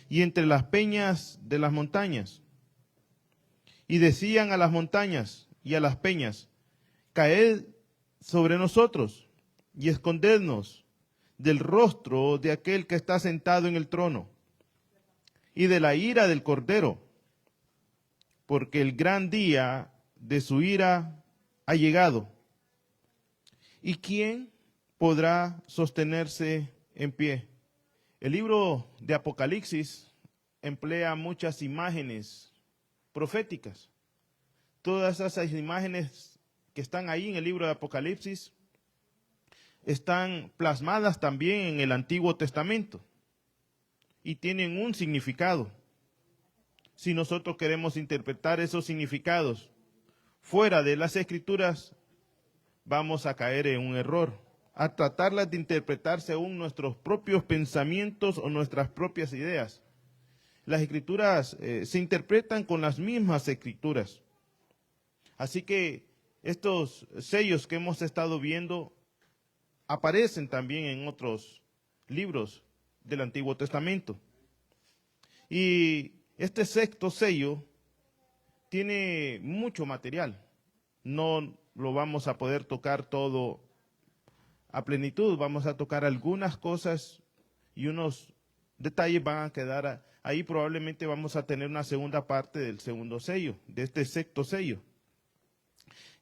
y entre las peñas de las montañas. Y decían a las montañas y a las peñas, caed sobre nosotros y escondednos del rostro de aquel que está sentado en el trono y de la ira del Cordero, porque el gran día de su ira ha llegado. ¿Y quién podrá sostenerse en pie? El libro de Apocalipsis emplea muchas imágenes proféticas. Todas esas imágenes que están ahí en el libro de Apocalipsis están plasmadas también en el Antiguo Testamento y tienen un significado. Si nosotros queremos interpretar esos significados fuera de las Escrituras, vamos a caer en un error, a tratarlas de interpretar según nuestros propios pensamientos o nuestras propias ideas. Las Escrituras se interpretan con las mismas Escrituras. Así que estos sellos que hemos estado viendo aparecen también en otros libros del Antiguo Testamento. Y este sexto sello tiene mucho material. No lo vamos a poder tocar todo a plenitud. Vamos a tocar algunas cosas y unos detalles van a quedar ahí. Probablemente vamos a tener una segunda parte del segundo sello, de este sexto sello.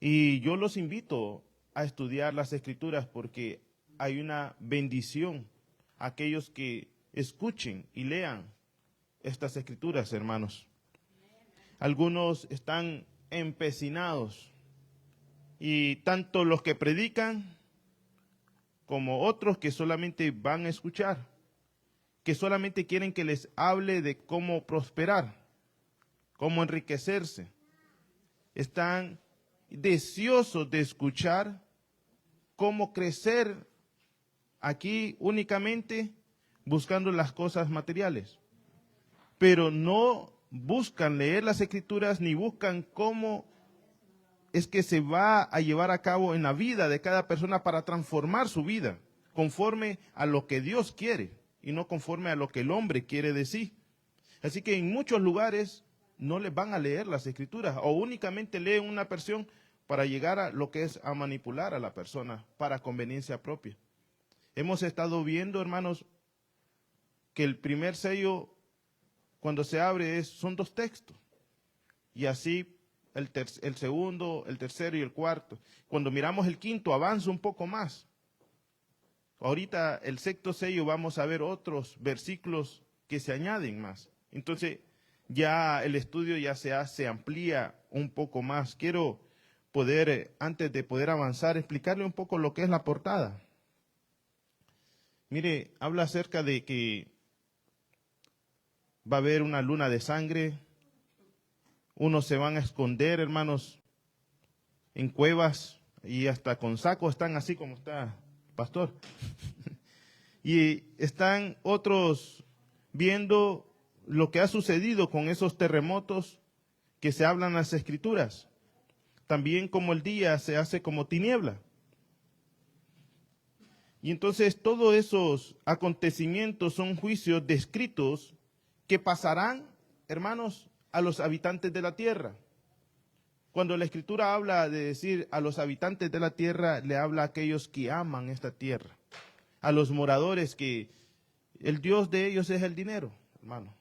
Y yo los invito a estudiar las Escrituras porque hay una bendición a aquellos que escuchen y lean estas Escrituras, hermanos. Algunos están empecinados y tanto los que predican como otros que solamente van a escuchar, que solamente quieren que les hable de cómo prosperar, cómo enriquecerse. Están deseosos de escuchar cómo crecer aquí únicamente buscando las cosas materiales, pero no buscan leer las Escrituras ni buscan cómo es que se va a llevar a cabo en la vida de cada persona para transformar su vida conforme a lo que Dios quiere y no conforme a lo que el hombre quiere de sí. Así que en muchos lugares no les van a leer las Escrituras o únicamente leen una porción para llegar a lo que es a manipular a la persona para conveniencia propia. Hemos estado viendo, hermanos, que el primer sello cuando se abre son 2 textos y así el segundo, el tercero y el cuarto. Cuando miramos el quinto avanza un poco más. Ahorita el sexto sello vamos a ver otros versículos que se añaden más. Entonces ya el estudio ya se amplía un poco más. Quiero poder, antes de poder avanzar, explicarle un poco lo que es la portada. Mire, habla acerca de que va a haber una luna de sangre. Unos se van a esconder, hermanos, en cuevas y hasta con sacos están así como está el pastor. Y están otros viendo lo que ha sucedido con esos terremotos que se hablan en las Escrituras. También como el día se hace como tiniebla. Y entonces todos esos acontecimientos son juicios descritos que pasarán, hermanos, a los habitantes de la tierra. Cuando la Escritura habla de decir a los habitantes de la tierra, le habla a aquellos que aman esta tierra, a los moradores que el Dios de ellos es el dinero, hermano.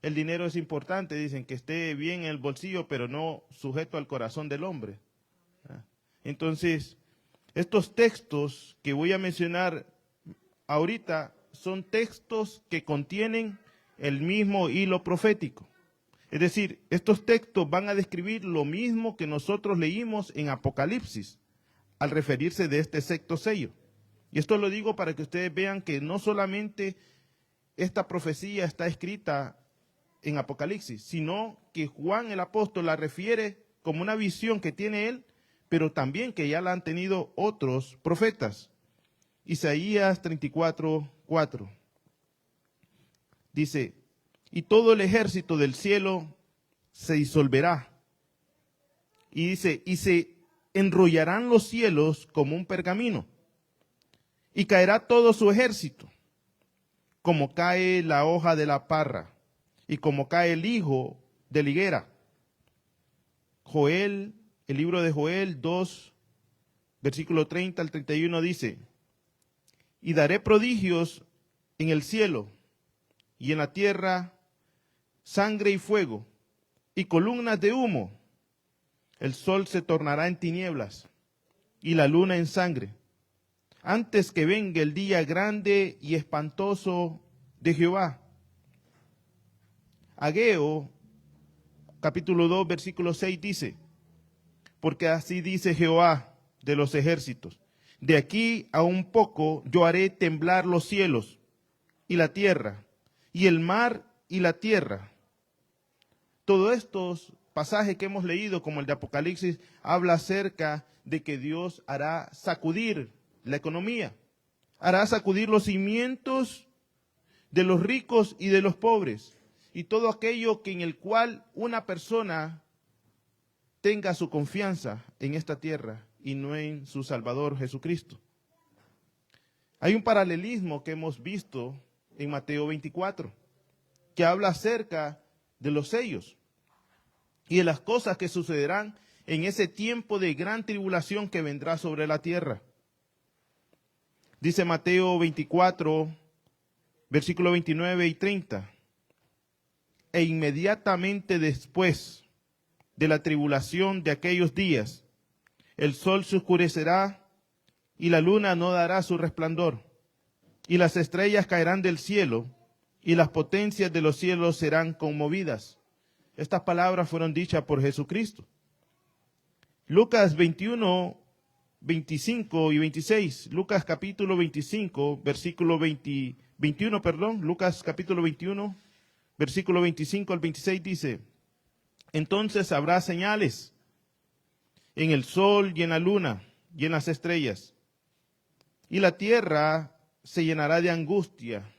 El dinero es importante, dicen, que esté bien en el bolsillo, pero no sujeto al corazón del hombre. Entonces, estos textos que voy a mencionar ahorita son textos que contienen el mismo hilo profético. Es decir, estos textos van a describir lo mismo que nosotros leímos en Apocalipsis al referirse de este sexto sello. Y esto lo digo para que ustedes vean que no solamente esta profecía está escrita en Apocalipsis, sino que Juan el apóstol la refiere como una visión que tiene él, pero también que ya la han tenido otros profetas. Isaías 34:4 dice: y todo el ejército del cielo se disolverá. Y dice, y se enrollarán los cielos como un pergamino, y caerá todo su ejército, como cae la hoja de la parra y como cae el higo de la higuera. Joel, el libro de Joel 2, versículo 30 al 31 dice: y daré prodigios en el cielo y en la tierra, sangre y fuego, y columnas de humo. El sol se tornará en tinieblas y la luna en sangre, antes que venga el día grande y espantoso de Jehová. Ageo, capítulo 2, versículo 6 dice: porque así dice Jehová de los ejércitos, de aquí a un poco yo haré temblar los cielos y la tierra, y el mar y la tierra. Todos estos pasajes que hemos leído, como el de Apocalipsis, habla acerca de que Dios hará sacudir la economía, hará sacudir los cimientos de los ricos y de los pobres, y todo aquello que en el cual una persona tenga su confianza en esta tierra y no en su Salvador Jesucristo. Hay un paralelismo que hemos visto en Mateo 24, que habla acerca de los sellos y de las cosas que sucederán en ese tiempo de gran tribulación que vendrá sobre la tierra. Dice Mateo 24, versículo 29 y 30. E inmediatamente después de la tribulación de aquellos días, el sol se oscurecerá y la luna no dará su resplandor, y las estrellas caerán del cielo, y las potencias de los cielos serán conmovidas. Estas palabras fueron dichas por Jesucristo. Lucas 21, 25 y 26. Lucas capítulo 25, versículo 21, Lucas capítulo 21, versículo 25 al 26 dice: entonces habrá señales en el sol y en la luna y en las estrellas, y la tierra se llenará de angustia,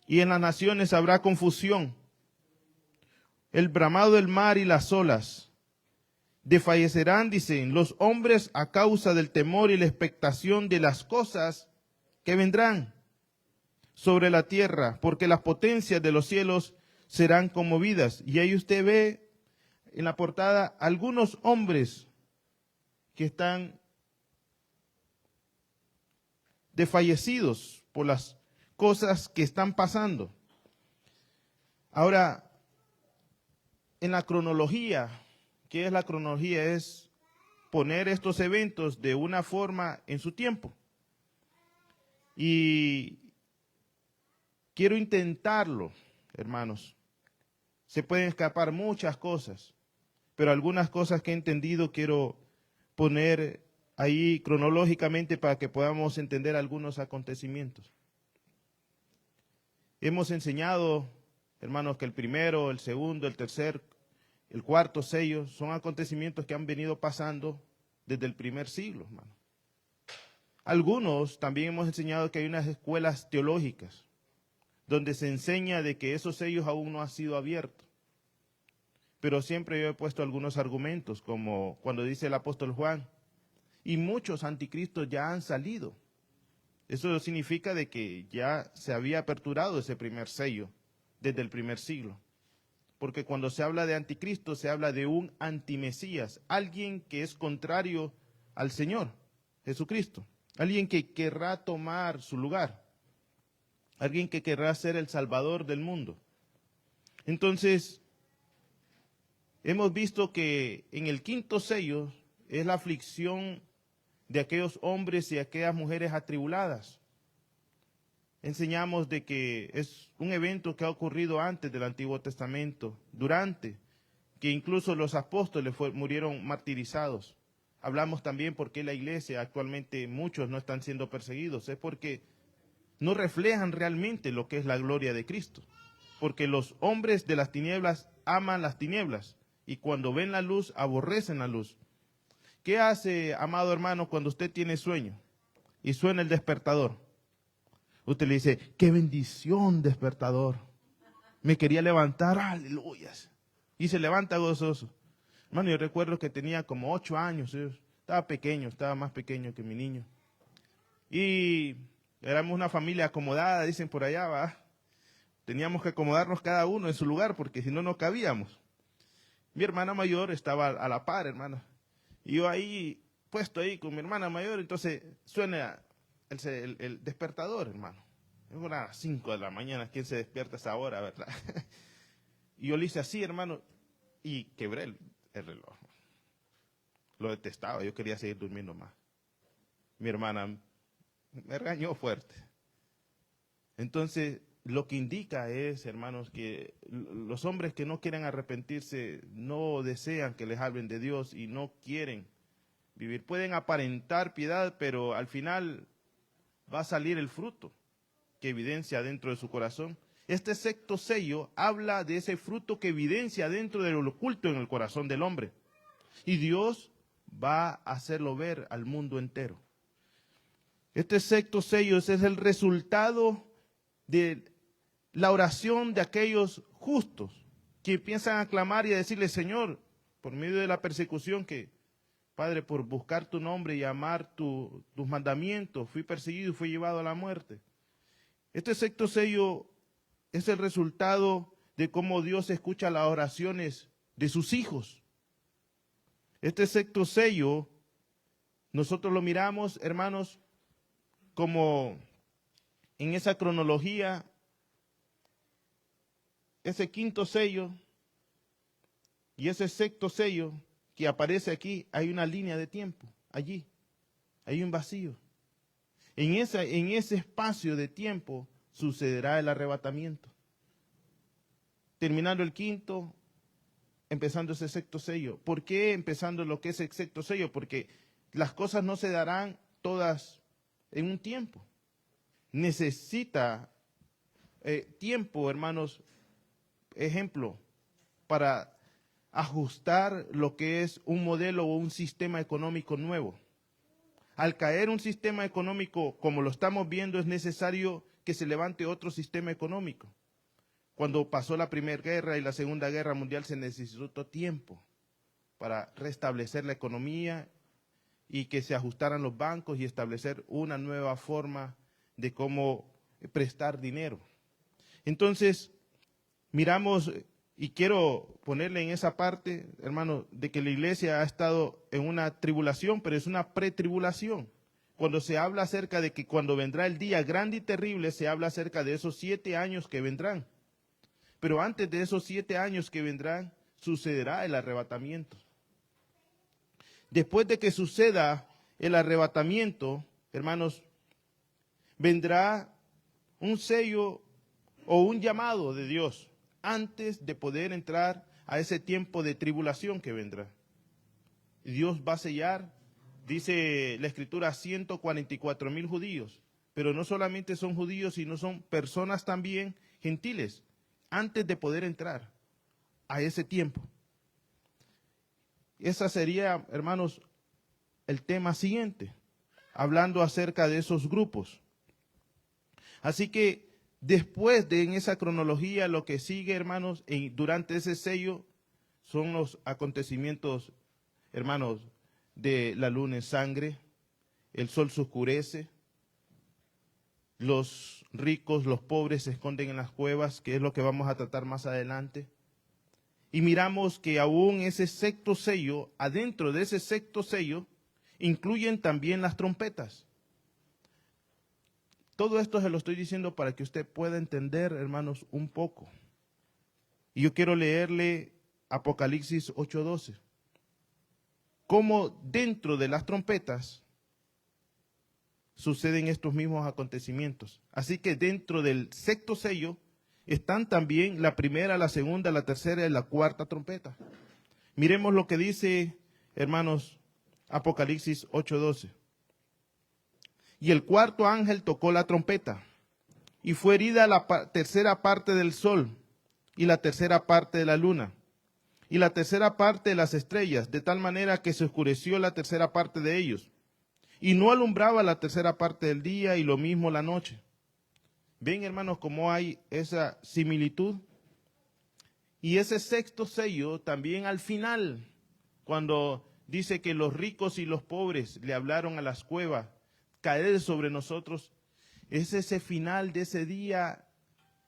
y en las naciones habrá confusión, el bramado del mar y las olas. Desfallecerán, dicen, los hombres a causa del temor y la expectación de las cosas que vendrán sobre la tierra, porque las potencias de los cielos serán conmovidas. Y ahí usted ve en la portada algunos hombres que están desfallecidos por las cosas que están pasando. Ahora, en la cronología, ¿qué es la cronología? Es poner estos eventos de una forma en su tiempo. Y quiero intentarlo, hermanos. Se pueden escapar muchas cosas, pero algunas cosas que he entendido quiero poner ahí cronológicamente para que podamos entender algunos acontecimientos. Hemos enseñado, hermanos, que el primero, el segundo, el tercer, el cuarto sello son acontecimientos que han venido pasando desde el primer siglo, hermano. Algunos también hemos enseñado que hay unas escuelas teológicas donde se enseña de que esos sellos aún no han sido abiertos. Pero siempre yo he puesto algunos argumentos, como cuando dice el apóstol Juan, y muchos anticristos ya han salido. Eso significa de que ya se había aperturado ese primer sello desde el primer siglo. Porque cuando se habla de anticristo, se habla de un antimesías, alguien que es contrario al Señor Jesucristo, alguien que querrá tomar su lugar, alguien que querrá ser el salvador del mundo. Entonces, hemos visto que en el quinto sello es la aflicción de aquellos hombres y aquellas mujeres atribuladas. Enseñamos de que es un evento que ha ocurrido antes del Antiguo Testamento, durante, que incluso los apóstoles murieron martirizados. Hablamos también por qué la iglesia actualmente muchos no están siendo perseguidos, es porque no reflejan realmente lo que es la gloria de Cristo. Porque los hombres de las tinieblas aman las tinieblas y cuando ven la luz aborrecen la luz. ¿Qué hace, amado hermano, cuando usted tiene sueño y suena el despertador? Usted le dice, qué bendición despertador. Me quería levantar, aleluya. Y se levanta gozoso. Hermano, yo recuerdo que tenía como 8 años. Estaba pequeño, estaba más pequeño que mi niño. Y Éramos una familia acomodada, dicen por allá, va. Teníamos que acomodarnos cada uno en su lugar porque si no, no cabíamos. Mi hermana mayor estaba a la par, hermano. Y yo ahí, puesto ahí con mi hermana mayor, entonces suena el despertador, hermano. Es unas 5 de la mañana, ¿quién se despierta a esa hora, verdad? Y yo le hice así, hermano, y quebré el reloj. Lo detestaba, yo quería seguir durmiendo más. Mi hermana me regañó fuerte. Entonces, lo que indica es, hermanos, que los hombres que no quieren arrepentirse, no desean que les hablen de Dios y no quieren vivir. Pueden aparentar piedad, pero al final va a salir el fruto que evidencia dentro de su corazón. Este sexto sello habla de ese fruto que evidencia dentro de lo oculto en el corazón del hombre. Y Dios va a hacerlo ver al mundo entero. Este sexto sello es el resultado de la oración de aquellos justos que empiezan a clamar y a decirle: Señor, por medio de la persecución que, Padre, por buscar tu nombre y amar tus mandamientos, fui perseguido y fui llevado a la muerte. Este sexto sello es el resultado de cómo Dios escucha las oraciones de sus hijos. Este sexto sello, nosotros lo miramos, hermanos, como en esa cronología, ese quinto sello y ese sexto sello que aparece aquí, hay una línea de tiempo, allí, hay un vacío. En ese espacio de tiempo sucederá el arrebatamiento. Terminando el quinto, empezando ese sexto sello. ¿Por qué empezando lo que es el sexto sello? Porque las cosas no se darán todas en un tiempo. Necesita tiempo, hermanos, ejemplo, para ajustar lo que es un modelo o un sistema económico nuevo. Al caer un sistema económico como lo estamos viendo, es necesario que se levante otro sistema económico. Cuando pasó la Primera Guerra y la Segunda Guerra Mundial se necesitó tiempo para restablecer la economía y que se ajustaran los bancos y establecer una nueva forma de cómo prestar dinero. Entonces, miramos, y quiero ponerle en esa parte, hermano, de que la iglesia ha estado en una tribulación, pero es una pretribulación. Cuando se habla acerca de que cuando vendrá el día grande y terrible, se habla acerca de esos 7 años que vendrán. Pero antes de esos 7 años que vendrán, sucederá el arrebatamiento. Después de que suceda el arrebatamiento, hermanos, vendrá un sello o un llamado de Dios antes de poder entrar a ese tiempo de tribulación que vendrá. Dios va a sellar, dice la Escritura, 144,000 judíos, pero no solamente son judíos, sino son personas también gentiles, antes de poder entrar a ese tiempo. Ese sería, hermanos, el tema siguiente, hablando acerca de esos grupos. Así que después de en esa cronología, lo que sigue, hermanos, durante ese sello, son los acontecimientos, hermanos, de la luna en sangre, el sol se oscurece, los ricos, los pobres se esconden en las cuevas, que es lo que vamos a tratar más adelante. Y miramos que aún ese sexto sello, adentro de ese sexto sello, incluyen también las trompetas. Todo esto se lo estoy diciendo para que usted pueda entender, hermanos, un poco. Y yo quiero leerle Apocalipsis 8:12. Cómo dentro de las trompetas suceden estos mismos acontecimientos. Así que dentro del sexto sello están también la primera, la segunda, la tercera y la cuarta trompeta. Miremos lo que dice, hermanos, Apocalipsis 8:12. Y el cuarto ángel tocó la trompeta, y fue herida la tercera parte del sol, y la tercera parte de la luna, y la tercera parte de las estrellas, de tal manera que se oscureció la tercera parte de ellos, y no alumbraba la tercera parte del día, y lo mismo la noche. ¿Ven, hermanos, cómo hay esa similitud? Y ese sexto sello también al final, cuando dice que los ricos y los pobres le hablaron a las cuevas, caer sobre nosotros, Es ese final de ese día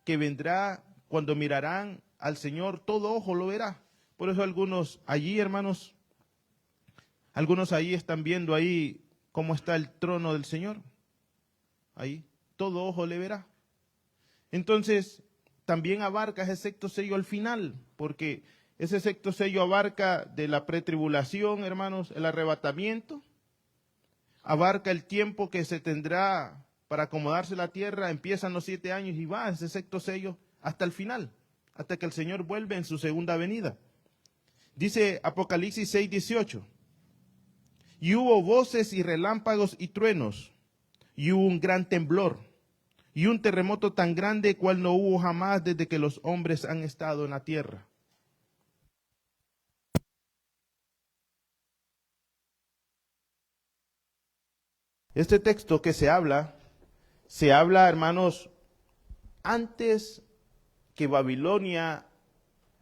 que vendrá cuando mirarán al Señor, todo ojo lo verá. Por eso algunos allí, hermanos, algunos ahí están viendo ahí cómo está el trono del Señor. Ahí, todo ojo le verá. Entonces, también abarca ese sexto sello al final, porque ese sexto sello abarca de la pretribulación, hermanos, el arrebatamiento, abarca el tiempo que se tendrá para acomodarse la tierra, empiezan los 7 años y va ese sexto sello hasta el final, hasta que el Señor vuelve en su segunda venida. Dice Apocalipsis 6:18, y hubo voces y relámpagos y truenos, y hubo un gran temblor, y un terremoto tan grande cual no hubo jamás desde que los hombres han estado en la tierra. Este texto que se habla, hermanos, antes que Babilonia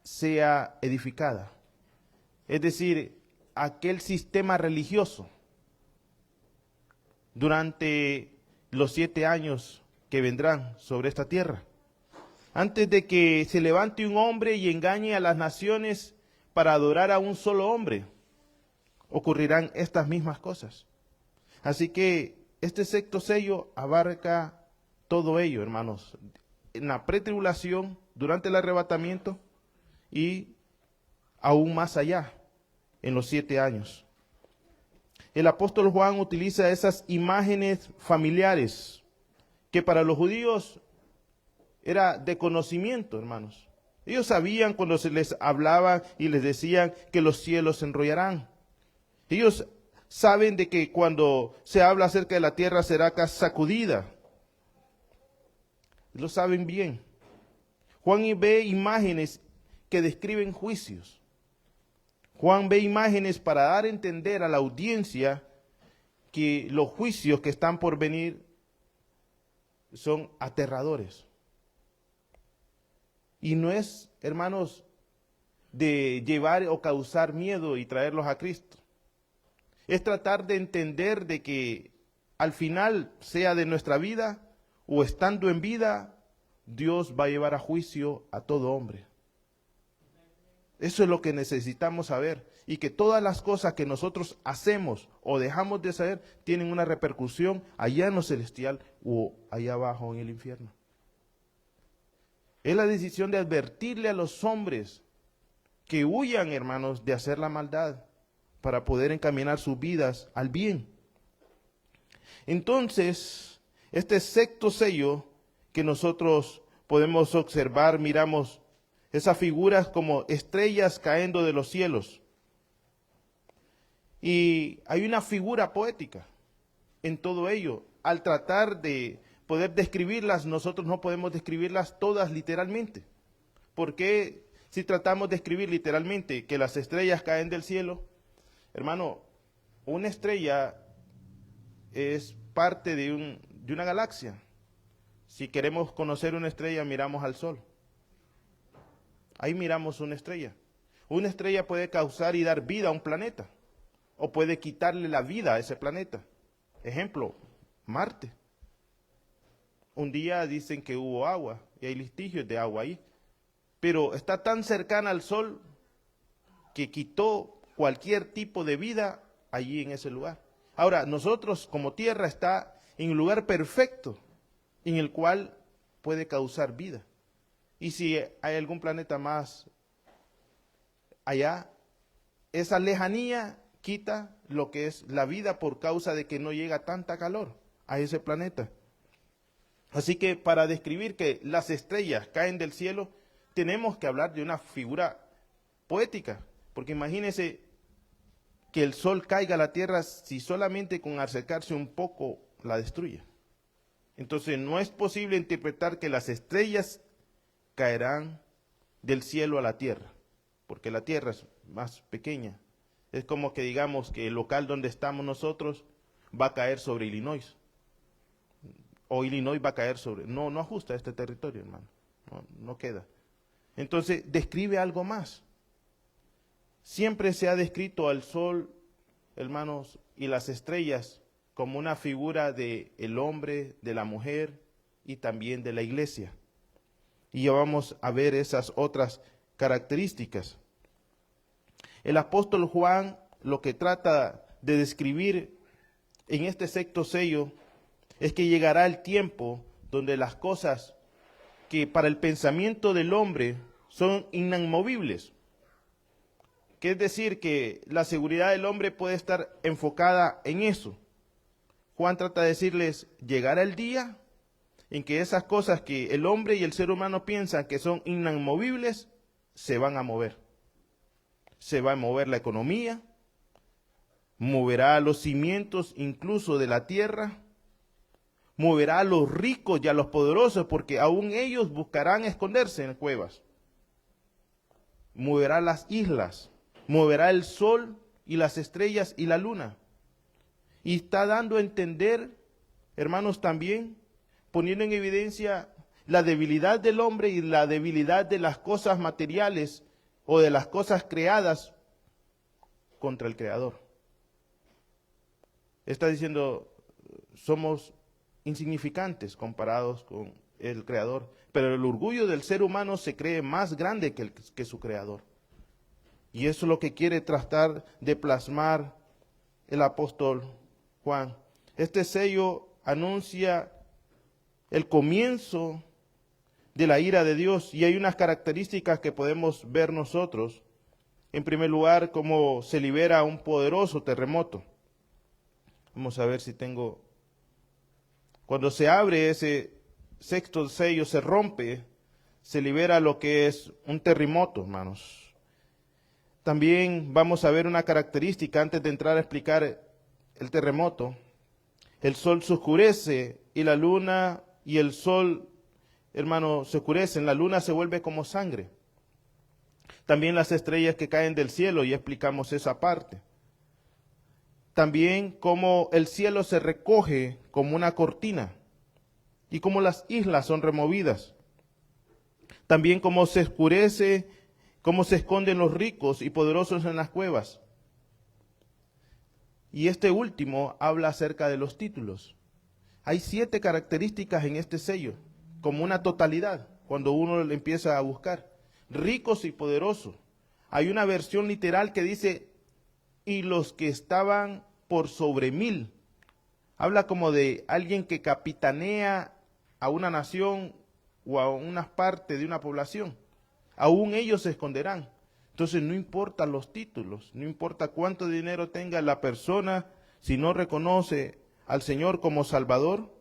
sea edificada. Es decir, aquel sistema religioso durante los 7 años que vendrán sobre esta tierra. Antes de que se levante un hombre y engañe a las naciones para adorar a un solo hombre, ocurrirán estas mismas cosas. Así que este sexto sello abarca todo ello, hermanos, en la pretribulación, durante el arrebatamiento y aún más allá, en los 7 años. El apóstol Juan utiliza esas imágenes familiares que para los judíos era de conocimiento, hermanos. Ellos sabían cuando se les hablaba y les decían que los cielos se enrollarán. Ellos saben de que cuando se habla acerca de la tierra será sacudida. Lo saben bien. Juan ve imágenes que describen juicios. Juan ve imágenes para dar a entender a la audiencia que los juicios que están por venir son aterradores. Y no es, hermanos, de llevar o causar miedo y traerlos a Cristo. Es tratar de entender de que al final, sea de nuestra vida o estando en vida, Dios va a llevar a juicio a todo hombre. Eso es lo que necesitamos saber. Y que todas las cosas que nosotros hacemos o dejamos de hacer tienen una repercusión allá en lo celestial o allá abajo en el infierno. Es la decisión de advertirle a los hombres que huyan, hermanos, de hacer la maldad para poder encaminar sus vidas al bien. Entonces, este sexto sello que nosotros podemos observar, miramos esas figuras como estrellas cayendo de los cielos. Y hay una figura poética en todo ello. Al tratar de poder describirlas, nosotros no podemos describirlas todas literalmente. Porque si tratamos de escribir literalmente que las estrellas caen del cielo, hermano, una estrella es parte de una galaxia. Si queremos conocer una estrella, miramos al sol. Ahí miramos una estrella. Una estrella puede causar y dar vida a un planeta, o puede quitarle la vida a ese planeta. Ejemplo, Marte. Un día dicen que hubo agua, y hay vestigios de agua ahí, pero está tan cercana al sol que quitó cualquier tipo de vida allí en ese lugar. Ahora, nosotros como Tierra está en un lugar perfecto, en el cual puede causar vida. Y si hay algún planeta más allá, esa lejanía quita lo que es la vida por causa de que no llega tanta calor a ese planeta. Así que para describir que las estrellas caen del cielo, tenemos que hablar de una figura poética, porque imagínense que el sol caiga a la tierra si solamente con acercarse un poco la destruye. Entonces no es posible interpretar que las estrellas caerán del cielo a la tierra, porque la tierra es más pequeña. Es como que digamos que el local donde estamos nosotros va a caer sobre Illinois, o Illinois va a caer sobre... No ajusta este territorio, hermano, no queda. Entonces describe algo más. Siempre se ha descrito al sol, hermanos, y las estrellas como una figura de el hombre, de la mujer y también de la iglesia. Y ya vamos a ver esas otras características. El apóstol Juan lo que trata de describir en este sexto sello es que llegará el tiempo donde las cosas que para el pensamiento del hombre son inamovibles, que es decir, que la seguridad del hombre puede estar enfocada en eso. Juan trata de decirles, llegará el día en que esas cosas que el hombre y el ser humano piensan que son inamovibles, se van a mover. Se va a mover la economía, moverá los cimientos incluso de la tierra, moverá a los ricos y a los poderosos, porque aún ellos buscarán esconderse en cuevas. Moverá las islas, moverá el sol y las estrellas y la luna. Y está dando a entender, hermanos, también, poniendo en evidencia la debilidad del hombre y la debilidad de las cosas materiales o de las cosas creadas contra el Creador. Está diciendo, somos insignificantes comparados con el Creador, pero el orgullo del ser humano se cree más grande que su Creador. Y eso es lo que quiere tratar de plasmar el apóstol Juan. Este sello anuncia el comienzo de la ira de Dios y hay unas características que podemos ver nosotros. En primer lugar, cómo se libera un poderoso terremoto. Vamos a ver si tengo... Cuando se abre ese sexto sello, se rompe, se libera lo que es un terremoto, hermanos. También vamos a ver una característica antes de entrar a explicar el terremoto. El sol se oscurece y la luna y el sol, hermano, se oscurecen. La luna se vuelve como sangre. También las estrellas que caen del cielo, y explicamos esa parte. También cómo el cielo se recoge como una cortina y cómo las islas son removidas. También cómo se oscurece, cómo se esconden los ricos y poderosos en las cuevas. Y este último habla acerca de los títulos. Hay 7 características en este sello, como una totalidad, cuando uno le empieza a buscar. Ricos y poderosos. Hay una versión literal que dice, y los que estaban por sobre 1000. Habla como de alguien que capitanea a una nación o a una parte de una población. Aún ellos se esconderán. Entonces no importan los títulos, no importa cuánto dinero tenga la persona, si no reconoce al Señor como Salvador,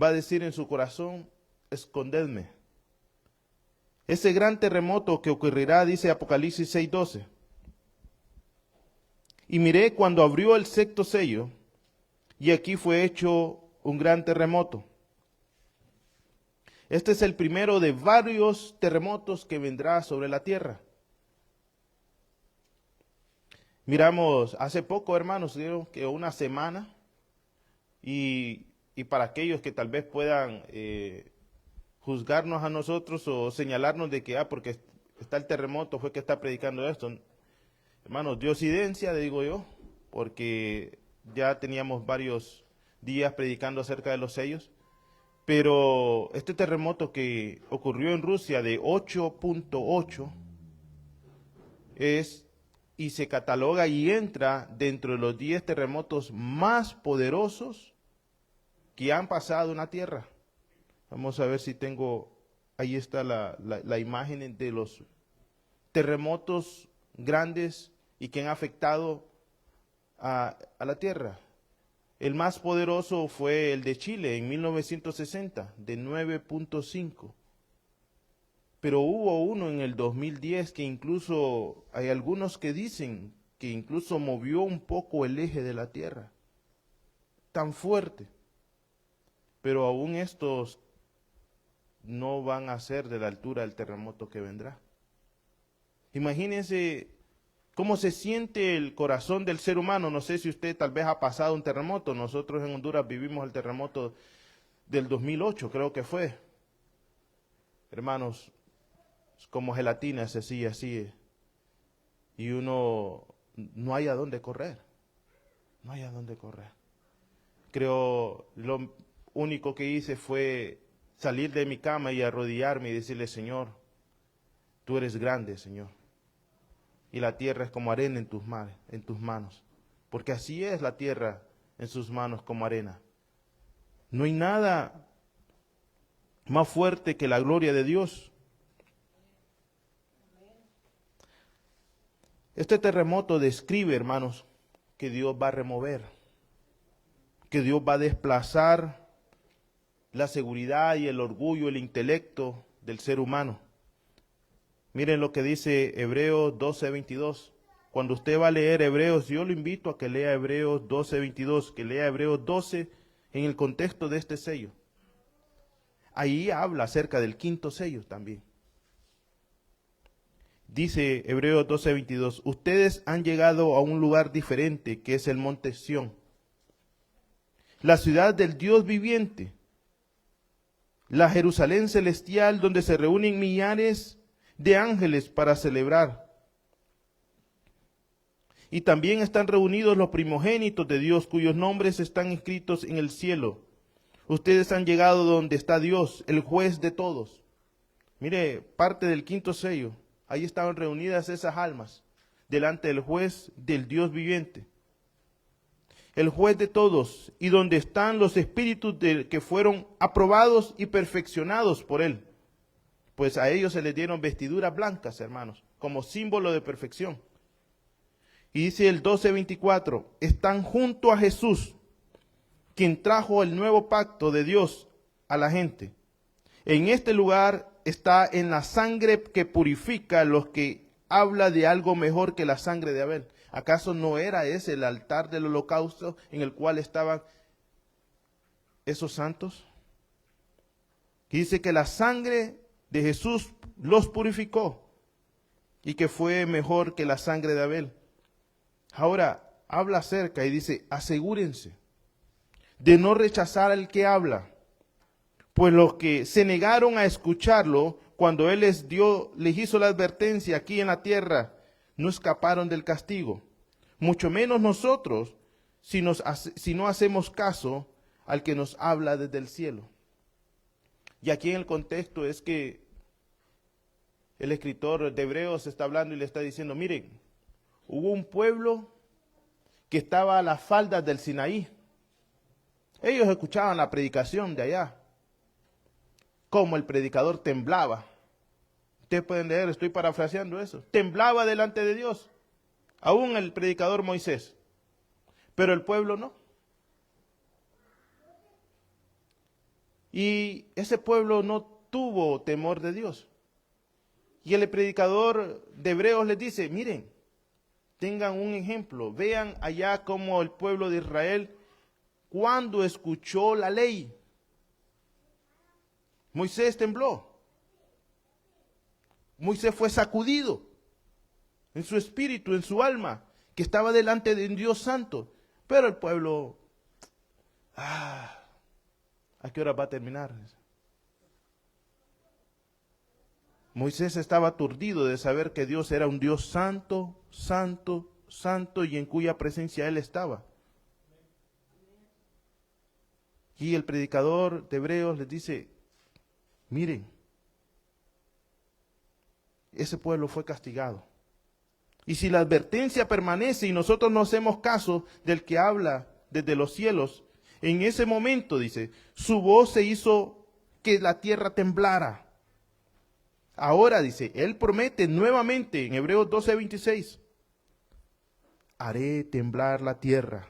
va a decir en su corazón, escondedme. Ese gran terremoto que ocurrirá, dice Apocalipsis 6:12. Y miré cuando abrió el sexto sello, y aquí fue hecho un gran terremoto. Este es el primero de varios terremotos que vendrá sobre la tierra. Miramos, hace poco, hermanos, digo que una semana, y para aquellos que tal vez puedan juzgarnos a nosotros o señalarnos de que, porque está el terremoto, fue que está predicando esto. Hermanos, diosidencia, digo yo, porque ya teníamos varios días predicando acerca de los sellos. Pero este terremoto que ocurrió en Rusia de 8.8 es y se cataloga y entra dentro de los 10 terremotos más poderosos que han pasado en la Tierra. Vamos a ver si tengo, ahí está la imagen de los terremotos grandes y que han afectado a la Tierra. El más poderoso fue el de Chile en 1960, de 9.5. Pero hubo uno en el 2010 que incluso, hay algunos que dicen que incluso movió un poco el eje de la Tierra. Tan fuerte. Pero aún estos no van a ser de la altura del terremoto que vendrá. Imagínense cómo se siente el corazón del ser humano. No sé si usted tal vez ha pasado un terremoto. Nosotros en Honduras vivimos el terremoto del 2008, creo que fue. Hermanos, como gelatina, así. Y uno no hay a dónde correr. No hay a dónde correr. Creo, lo único que hice fue salir de mi cama y arrodillarme y decirle, Señor, tú eres grande, Señor. Y la tierra es como arena en tus manos. Porque así es la tierra en sus manos como arena. No hay nada más fuerte que la gloria de Dios. Este terremoto describe, hermanos, que Dios va a remover, que Dios va a desplazar la seguridad y el orgullo, el intelecto del ser humano. Miren lo que dice Hebreos 12:22. Cuando usted va a leer Hebreos, yo lo invito a que lea Hebreos 12:22, que lea Hebreos 12 en el contexto de este sello. Ahí habla acerca del quinto sello también. Dice Hebreos 12:22, ustedes han llegado a un lugar diferente, que es el monte Sión, la ciudad del Dios viviente, la Jerusalén celestial, donde se reúnen millares de ángeles para celebrar. Y también están reunidos los primogénitos de Dios, cuyos nombres están escritos en el cielo. Ustedes han llegado donde está Dios, el juez de todos. Mire, parte del quinto sello. Ahí estaban reunidas esas almas, delante del juez del Dios viviente. El juez de todos, y donde están los espíritus que fueron aprobados y perfeccionados por él. Pues a ellos se les dieron vestiduras blancas, hermanos, como símbolo de perfección. Y dice el 12:24, están junto a Jesús, quien trajo el nuevo pacto de Dios a la gente. En este lugar está en la sangre que purifica, los que habla de algo mejor que la sangre de Abel. ¿Acaso no era ese el altar del holocausto en el cual estaban esos santos? Y dice que la sangre de Jesús los purificó y que fue mejor que la sangre de Abel. Ahora habla acerca y dice, asegúrense de no rechazar al que habla, pues los que se negaron a escucharlo cuando él les hizo la advertencia aquí en la tierra, no escaparon del castigo. Mucho menos nosotros, si no hacemos caso al que nos habla desde el cielo. Y aquí en el contexto es que el escritor de Hebreos está hablando y le está diciendo, miren, hubo un pueblo que estaba a las faldas del Sinaí. Ellos escuchaban la predicación de allá, como el predicador temblaba. Ustedes pueden leer, estoy parafraseando eso. Temblaba delante de Dios, aún el predicador Moisés, pero el pueblo no. Y ese pueblo no tuvo temor de Dios. Y el predicador de Hebreos les dice, miren, tengan un ejemplo, vean allá cómo el pueblo de Israel, cuando escuchó la ley, Moisés tembló. Moisés fue sacudido en su espíritu, en su alma, que estaba delante de un Dios santo. Pero el pueblo, ¿a qué hora va a terminar? Moisés estaba aturdido de saber que Dios era un Dios santo, santo, santo, y en cuya presencia él estaba. Y el predicador de Hebreos les dice, miren, ese pueblo fue castigado. Y si la advertencia permanece y nosotros no hacemos caso del que habla desde los cielos, en ese momento, dice, su voz se hizo que la tierra temblara. Ahora, dice, él promete nuevamente en Hebreos 12:26, haré temblar la tierra,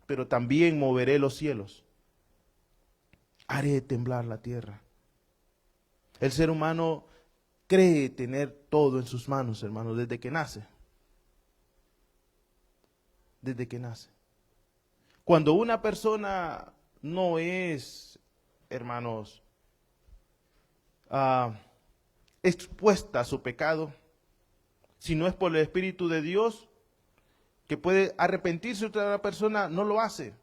pero también moveré los cielos. Haré temblar la tierra. El ser humano cree tener todo en sus manos, hermanos, desde que nace. Desde que nace. Cuando una persona no es, hermanos, expuesta a su pecado, si no es por el Espíritu de Dios, que puede arrepentirse de otra persona, no lo hace.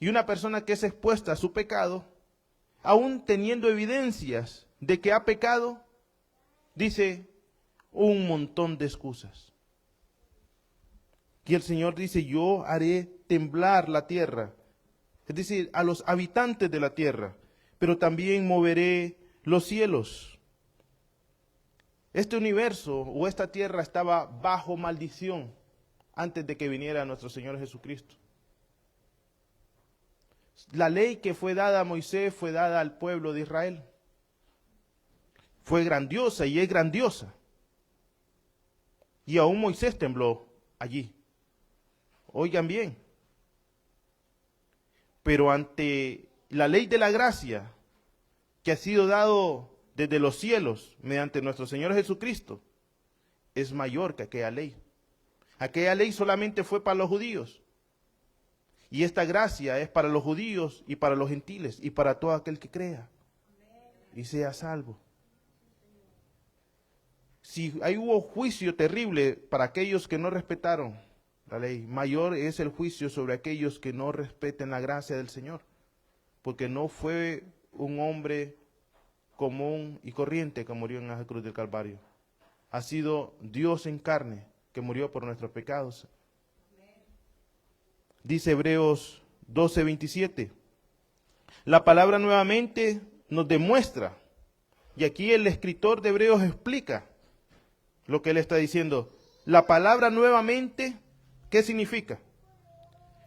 Y una persona que es expuesta a su pecado, aún teniendo evidencias de que ha pecado, dice un montón de excusas. Y el Señor dice, yo haré temblar la tierra, es decir, a los habitantes de la tierra, pero también moveré los cielos. Este universo o esta tierra estaba bajo maldición antes de que viniera nuestro Señor Jesucristo. La ley que fue dada a Moisés fue dada al pueblo de Israel. Fue grandiosa y es grandiosa. Y aún Moisés tembló allí. Oigan bien. Pero ante la ley de la gracia que ha sido dado desde los cielos mediante nuestro Señor Jesucristo, es mayor que aquella ley. Aquella ley solamente fue para los judíos. Y esta gracia es para los judíos y para los gentiles y para todo aquel que crea y sea salvo. Si ahí hubo juicio terrible para aquellos que no respetaron la ley, mayor es el juicio sobre aquellos que no respeten la gracia del Señor. Porque no fue un hombre común y corriente que murió en la cruz del Calvario. Ha sido Dios en carne que murió por nuestros pecados. Dice Hebreos 12:27. La palabra nuevamente nos demuestra, y aquí el escritor de Hebreos explica lo que él está diciendo. La palabra nuevamente, ¿qué significa?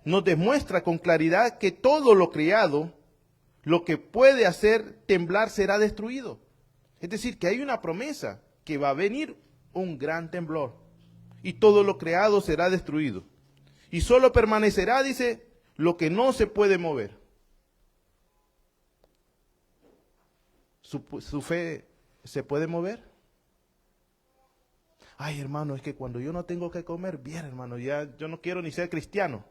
Nos demuestra con claridad que todo lo creado, lo que puede hacer temblar será destruido. Es decir, que hay una promesa que va a venir un gran temblor y todo lo creado será destruido. Y solo permanecerá, dice, lo que no se puede mover. ¿Su fe se puede mover? Ay, hermano, es que cuando yo no tengo que comer, bien, hermano, ya yo no quiero ni ser cristiano.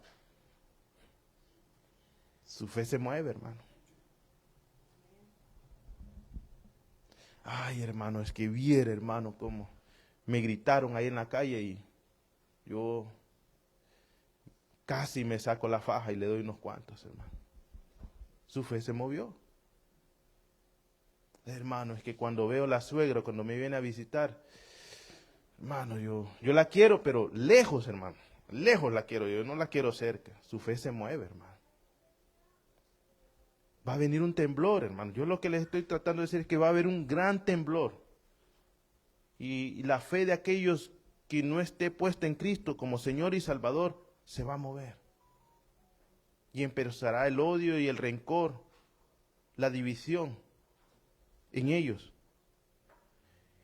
Su fe se mueve, hermano. Ay, hermano, es que viera, hermano, cómo me gritaron ahí en la calle y yo casi me saco la faja y le doy unos cuantos, hermano. Su fe se movió. Hermano, es que cuando veo a la suegra, cuando me viene a visitar, hermano, yo la quiero, pero lejos, hermano. Lejos la quiero, yo no la quiero cerca. Su fe se mueve, hermano. Va a venir un temblor, hermano. Yo lo que les estoy tratando de decir es que va a haber un gran temblor. Y la fe de aquellos que no esté puesta en Cristo como Señor y Salvador se va a mover. Y empezará el odio y el rencor, la división en ellos.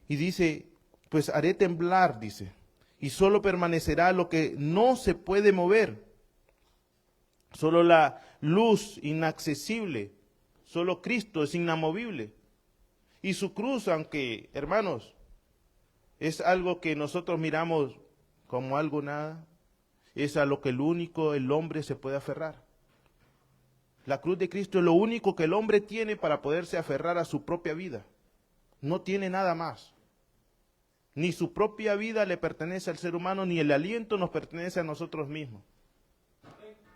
Y dice, pues haré temblar, dice, y solo permanecerá lo que no se puede mover. Solo la luz inaccesible, solo Cristo es inamovible. Y su cruz, aunque, hermanos, es algo que nosotros miramos como algo nada, es a lo que el hombre se puede aferrar. La cruz de Cristo es lo único que el hombre tiene para poderse aferrar a su propia vida. No tiene nada más. Ni su propia vida le pertenece al ser humano, ni el aliento nos pertenece a nosotros mismos.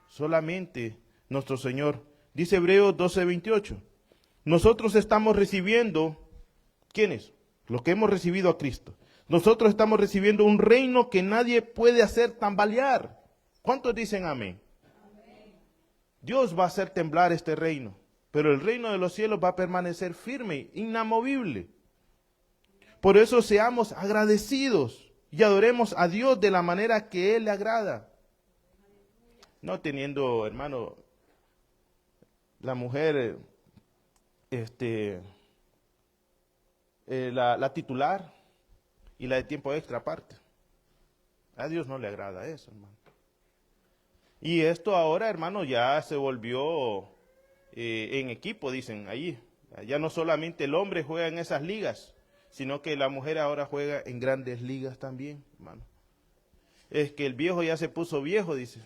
Solamente nuestro Señor. Dice Hebreos 12:28. Nosotros estamos recibiendo, ¿quiénes? Los que hemos recibido a Cristo. Nosotros estamos recibiendo un reino que nadie puede hacer tambalear. ¿Cuántos dicen amén? Dios va a hacer temblar este reino, pero el reino de los cielos va a permanecer firme, inamovible. Por eso seamos agradecidos y adoremos a Dios de la manera que Él le agrada. No teniendo, hermano, la mujer, la titular y la de tiempo extra aparte. A Dios no le agrada eso, hermano. Y esto ahora, hermano, ya se volvió en equipo, dicen allí. Ya no solamente el hombre juega en esas ligas, sino que la mujer ahora juega en grandes ligas también, hermano. Es que el viejo ya se puso viejo, dice.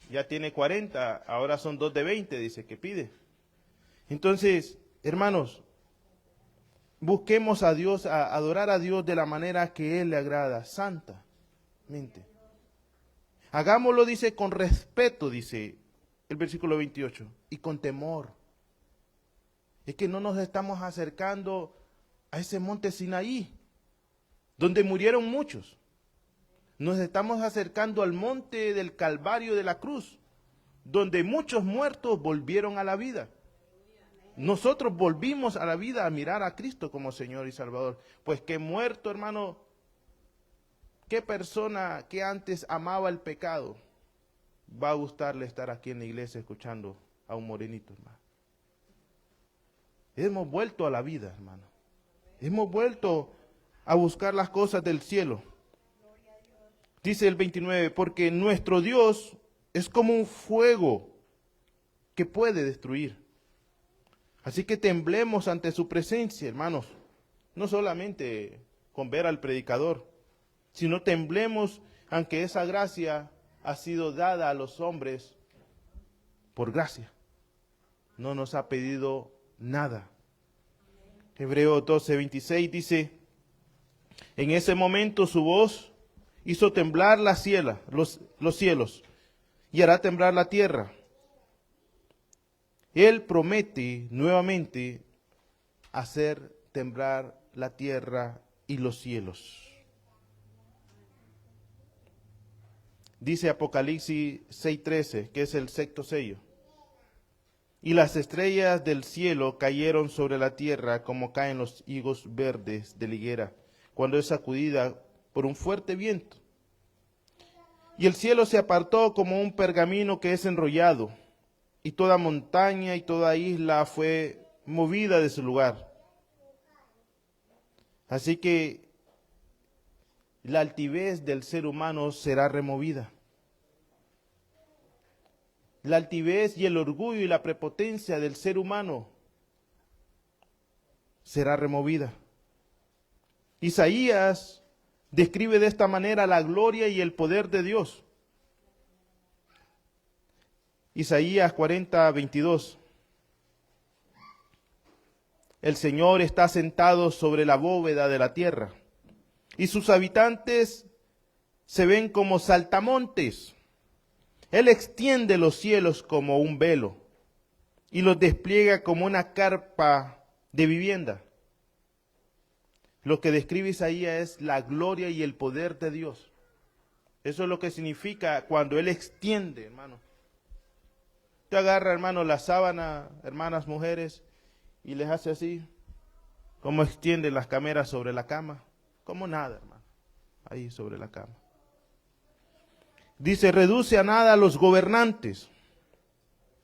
Ya tiene 40, ahora son 2 de 20, dice, que pide. Entonces, hermanos, busquemos a Dios, a adorar a Dios de la manera que Él le agrada, santamente. Hagámoslo, dice, con respeto, dice el versículo 28, y con temor. Es que no nos estamos acercando a ese monte Sinaí, donde murieron muchos. Nos estamos acercando al monte del Calvario de la cruz, donde muchos muertos volvieron a la vida. Nosotros volvimos a la vida a mirar a Cristo como Señor y Salvador. Pues que muerto, hermano, qué persona que antes amaba el pecado va a gustarle estar aquí en la iglesia escuchando a un morenito, hermano. Hemos vuelto a la vida, hermano. Hemos vuelto a buscar las cosas del cielo. Dice el 29, porque nuestro Dios es como un fuego que puede destruir. Así que temblemos ante su presencia, hermanos. No solamente con ver al predicador, sino temblemos ante esa gracia ha sido dada a los hombres por gracia. No nos ha pedido nada. Hebreos 12:26 dice, en ese momento su voz hizo temblar los cielos, y hará temblar la tierra. Él promete nuevamente hacer temblar la tierra y los cielos. Dice Apocalipsis 6:13, que es el sexto sello. Y las estrellas del cielo cayeron sobre la tierra como caen los higos verdes de la higuera, cuando es sacudida por un fuerte viento. Y el cielo se apartó como un pergamino que es enrollado, y toda montaña y toda isla fue movida de su lugar. Así que la altivez del ser humano será removida. La altivez y el orgullo y la prepotencia del ser humano será removida. Isaías describe de esta manera la gloria y el poder de Dios. Isaías 40:22. El Señor está sentado sobre la bóveda de la tierra, y sus habitantes se ven como saltamontes. Él extiende los cielos como un velo, y los despliega como una carpa de vivienda. Lo que describe Isaías es la gloria y el poder de Dios. Eso es lo que significa cuando Él extiende, hermano. Te agarra, hermano, la sábana, hermanas mujeres, y les hace así, como extiende las cameras sobre la cama, como nada, hermano, ahí sobre la cama. Dice, reduce a nada a los gobernantes.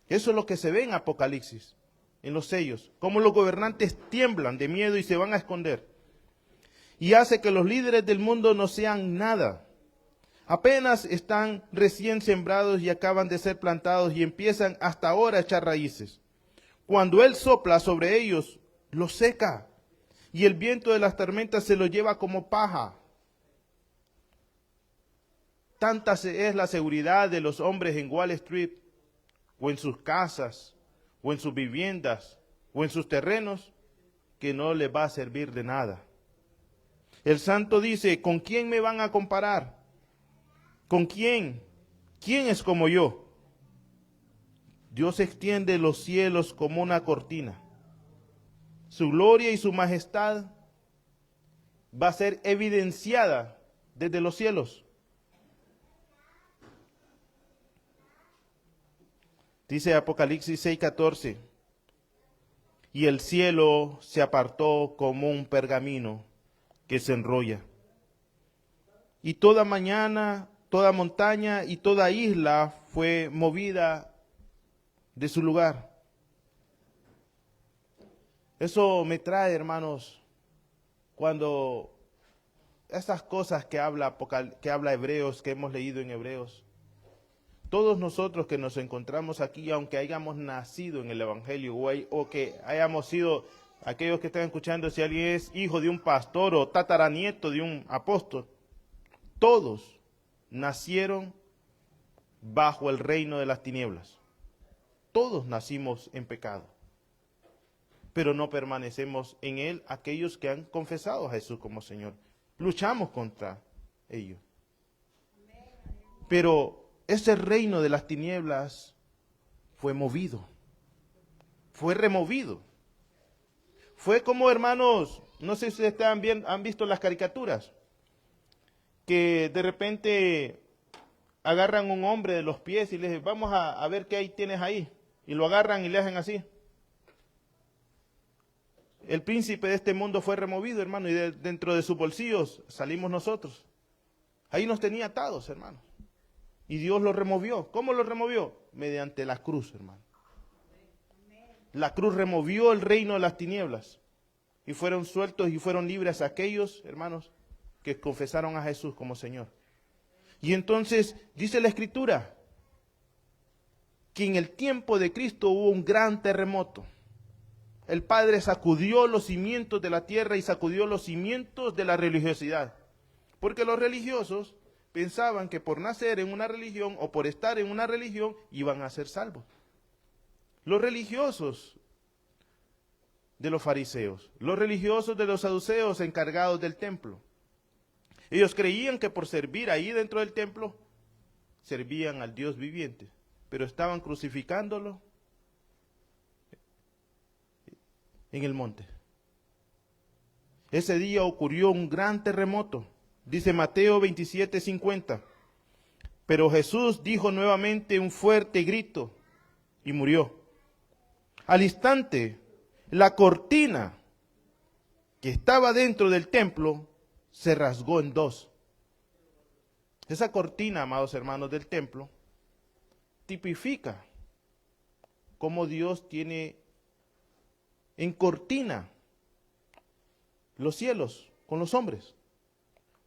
Eso es lo que se ve en Apocalipsis, en los sellos, cómo los gobernantes tiemblan de miedo y se van a esconder. Y hace que los líderes del mundo no sean nada. Apenas están recién sembrados y acaban de ser plantados y empiezan hasta ahora a echar raíces. Cuando Él sopla sobre ellos, los seca, y el viento de las tormentas se los lleva como paja. Tanta es la seguridad de los hombres en Wall Street, o en sus casas, o en sus viviendas, o en sus terrenos, que no les va a servir de nada. El santo dice, ¿con quién me van a comparar? ¿Con quién? ¿Quién es como yo? Dios extiende los cielos como una cortina. Su gloria y su majestad va a ser evidenciada desde los cielos. Dice Apocalipsis 6:14, y el cielo se apartó como un pergamino que se enrolla. Y toda mañana, toda montaña y toda isla fue movida de su lugar. Eso me trae, hermanos, cuando estas cosas que habla Hebreos, que hemos leído en Hebreos, todos nosotros que nos encontramos aquí, aunque hayamos nacido en el Evangelio o que hayamos sido, aquellos que están escuchando, si alguien es hijo de un pastor o tataranieto de un apóstol, todos nacieron bajo el reino de las tinieblas. Todos nacimos en pecado, pero no permanecemos en él aquellos que han confesado a Jesús como Señor. Luchamos contra ellos. Pero ese reino de las tinieblas fue movido, fue removido. Fue como, hermanos, no sé si ustedes han visto las caricaturas, que de repente agarran a un hombre de los pies y le dicen, vamos a ver qué ahí tienes ahí. Y lo agarran y le hacen así. El príncipe de este mundo fue removido, hermano, y dentro de sus bolsillos salimos nosotros. Ahí nos tenía atados, hermano. Y Dios lo removió. ¿Cómo lo removió? Mediante la cruz, hermano. La cruz removió el reino de las tinieblas. Y fueron sueltos y fueron libres aquellos, hermanos, que confesaron a Jesús como Señor. Y entonces dice la Escritura que en el tiempo de Cristo hubo un gran terremoto. El Padre sacudió los cimientos de la tierra y sacudió los cimientos de la religiosidad. Porque los religiosos pensaban que por nacer en una religión o por estar en una religión iban a ser salvos. Los religiosos de los fariseos, los religiosos de los saduceos encargados del templo. Ellos creían que por servir ahí dentro del templo, servían al Dios viviente, pero estaban crucificándolo en el monte. Ese día ocurrió un gran terremoto, dice Mateo 27:50. Pero Jesús dijo nuevamente un fuerte grito y murió. Al instante, la cortina que estaba dentro del templo se rasgó en dos. Esa cortina, amados hermanos, del templo, tipifica cómo Dios tiene en cortina los cielos con los hombres.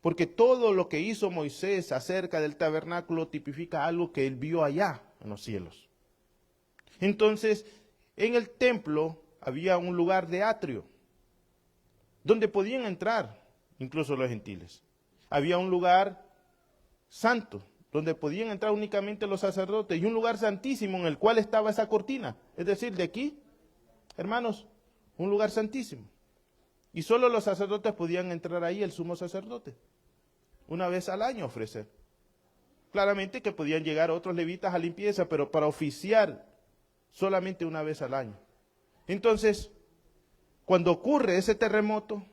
Porque todo lo que hizo Moisés acerca del tabernáculo tipifica algo que él vio allá en los cielos. Entonces, en el templo había un lugar de atrio, donde podían entrar incluso los gentiles. Había un lugar santo, donde podían entrar únicamente los sacerdotes, y un lugar santísimo en el cual estaba esa cortina. Es decir, de aquí, hermanos, un lugar santísimo. Y solo los sacerdotes podían entrar ahí, el sumo sacerdote, una vez al año ofrecer. Claramente que podían llegar otros levitas a limpieza, pero para oficiar solamente una vez al año. Entonces, cuando ocurre ese terremoto,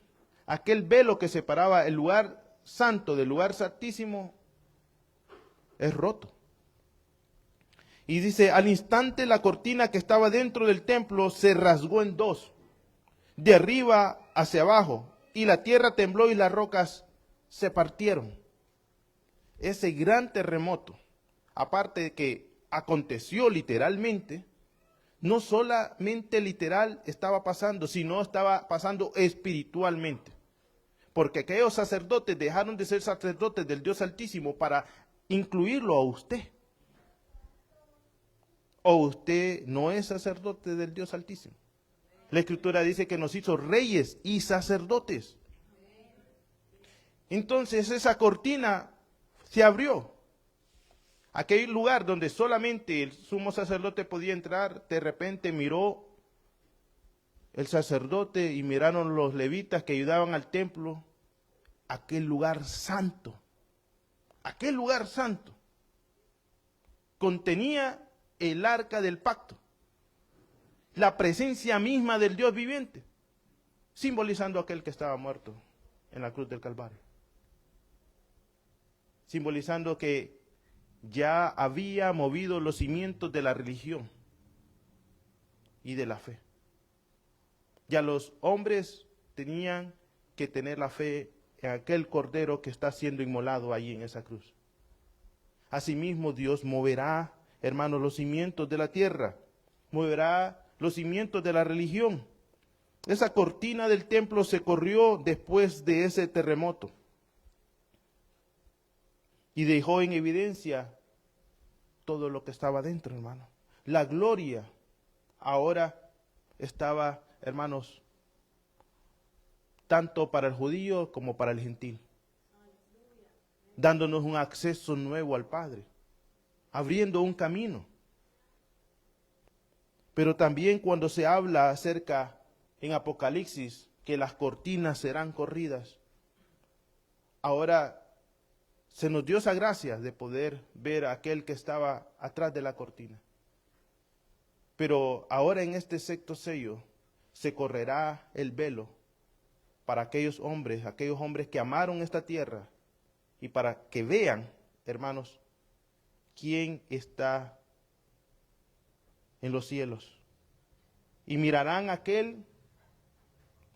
aquel velo que separaba el lugar santo del lugar santísimo es roto. Y dice, al instante la cortina que estaba dentro del templo se rasgó en dos, de arriba hacia abajo, y la tierra tembló y las rocas se partieron. Ese gran terremoto, aparte de que aconteció literalmente, no solamente literal estaba pasando, sino estaba pasando espiritualmente. Porque aquellos sacerdotes dejaron de ser sacerdotes del Dios Altísimo para incluirlo a usted. O usted no es sacerdote del Dios Altísimo. La Escritura dice que nos hizo reyes y sacerdotes. Entonces esa cortina se abrió. Aquel lugar donde solamente el sumo sacerdote podía entrar, de repente miró el sacerdote y miraron los levitas que ayudaban al templo, aquel lugar santo. Aquel lugar santo contenía el arca del pacto, la presencia misma del Dios viviente, simbolizando a aquel que estaba muerto en la cruz del Calvario. Simbolizando que ya había movido los cimientos de la religión y de la fe. Ya los hombres tenían que tener la fe en aquel cordero que está siendo inmolado ahí en esa cruz. Asimismo, Dios moverá, hermanos, los cimientos de la tierra, moverá los cimientos de la religión. Esa cortina del templo se corrió después de ese terremoto y dejó en evidencia todo lo que estaba dentro, hermano. La gloria ahora estaba, hermanos, tanto para el judío como para el gentil, dándonos un acceso nuevo al Padre, abriendo un camino. Pero también cuando se habla acerca en Apocalipsis que las cortinas serán corridas, ahora se nos dio esa gracia de poder ver a aquel que estaba atrás de la cortina. Pero ahora en este sexto sello se correrá el velo para aquellos hombres que amaron esta tierra y para que vean, hermanos, quién está en los cielos. Y mirarán a aquel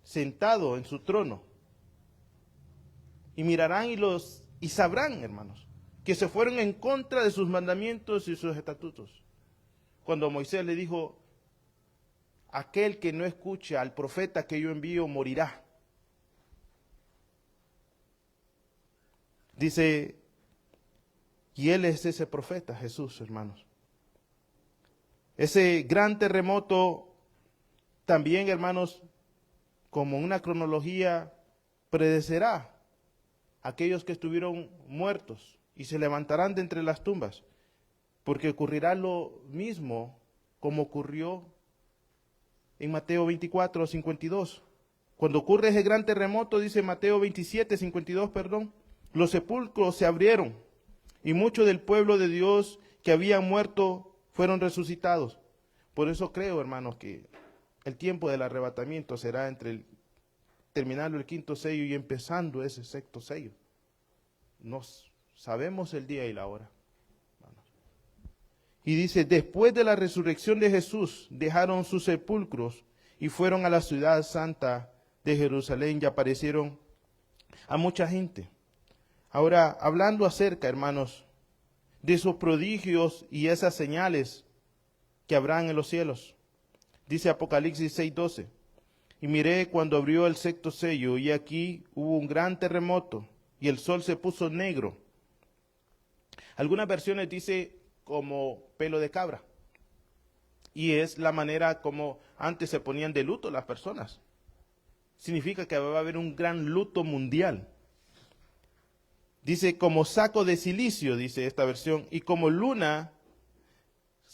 sentado en su trono. Y mirarán y sabrán, hermanos, que se fueron en contra de sus mandamientos y sus estatutos. Cuando Moisés le dijo, aquel que no escucha al profeta que yo envío morirá. Dice, y él es ese profeta, Jesús, hermanos. Ese gran terremoto también, hermanos, como una cronología, predecerá a aquellos que estuvieron muertos y se levantarán de entre las tumbas, porque ocurrirá lo mismo como ocurrió en Mateo 24, 52. Cuando ocurre ese gran terremoto, dice Mateo 27, 52, los sepulcros se abrieron y muchos del pueblo de Dios que habían muerto fueron resucitados. Por eso creo, hermanos, que el tiempo del arrebatamiento será entre terminando el quinto sello y empezando ese sexto sello. No sabemos el día y la hora. Y dice, después de la resurrección de Jesús, dejaron sus sepulcros y fueron a la ciudad santa de Jerusalén y aparecieron a mucha gente. Ahora, hablando acerca, hermanos, de esos prodigios y esas señales que habrán en los cielos. Dice Apocalipsis 6:12, y miré cuando abrió el sexto sello, y aquí hubo un gran terremoto, y el sol se puso negro. Algunas versiones dice como pelo de cabra, y es la manera como antes se ponían de luto las personas. Significa que va a haber un gran luto mundial. Dice como saco de silicio, dice esta versión, y como luna,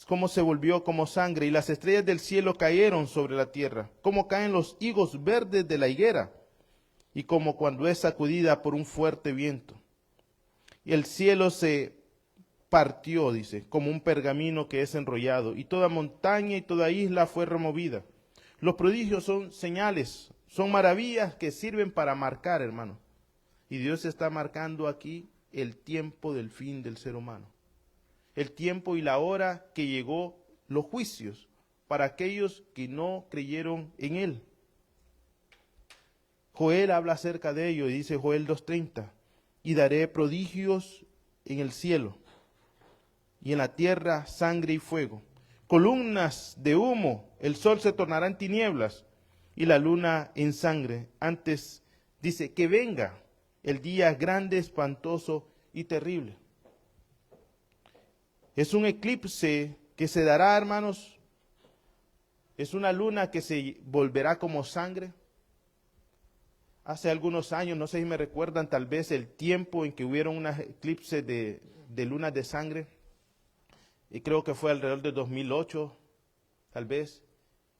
como se volvió como sangre, y las estrellas del cielo cayeron sobre la tierra, como caen los higos verdes de la higuera, y como cuando es sacudida por un fuerte viento. Y el cielo se partió, dice, como un pergamino que es enrollado, y toda montaña y toda isla fue removida. Los prodigios son señales, son maravillas que sirven para marcar, hermano. Y Dios está marcando aquí el tiempo del fin del ser humano. El tiempo y la hora que llegó los juicios para aquellos que no creyeron en Él. Joel habla acerca de ello y dice Joel 2:30, y daré prodigios en el cielo y en la tierra sangre y fuego, columnas de humo, el sol se tornará en tinieblas y la luna en sangre. Antes dice que venga el día grande, espantoso y terrible. Es un eclipse que se dará, hermanos. Es una luna que se volverá como sangre. Hace algunos años, no sé si me recuerdan tal vez el tiempo en que hubieron un eclipse de lunas de sangre. Y creo que fue alrededor de 2008, tal vez.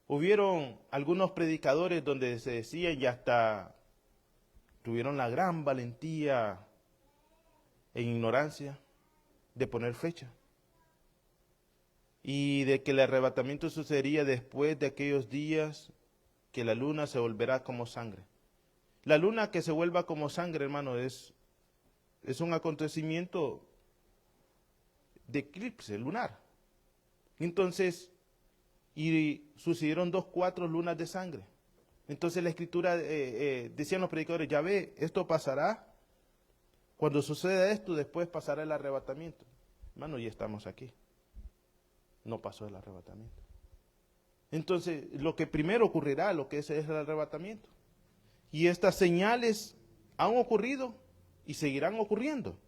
Hubieron algunos predicadores donde se decían y hasta tuvieron la gran valentía en ignorancia de poner fecha. Y de que el arrebatamiento sucedería después de aquellos días que la luna se volverá como sangre. La luna que se vuelva como sangre, hermano, es un acontecimiento de eclipse lunar. Entonces, y sucedieron 4 lunas de sangre. Entonces la escritura, decían los predicadores, ya ve, esto pasará. Cuando suceda esto, después pasará el arrebatamiento. Hermano, ya estamos aquí. No pasó el arrebatamiento. Entonces, lo que primero ocurrirá, lo que es el arrebatamiento. Y estas señales han ocurrido y seguirán ocurriendo.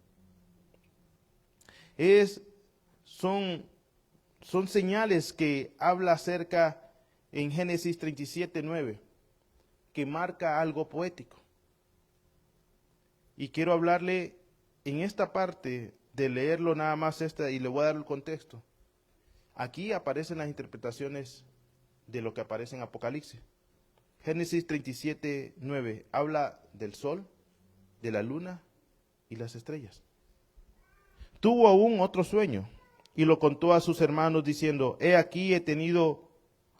Son señales que habla acerca en Génesis 37:9, que marca algo poético. Y quiero hablarle en esta parte de leerlo nada más y le voy a dar el contexto. Aquí aparecen las interpretaciones de lo que aparece en Apocalipsis. Génesis 37:9 habla del sol, de la luna y las estrellas. Tuvo aún otro sueño y lo contó a sus hermanos diciendo, he aquí he tenido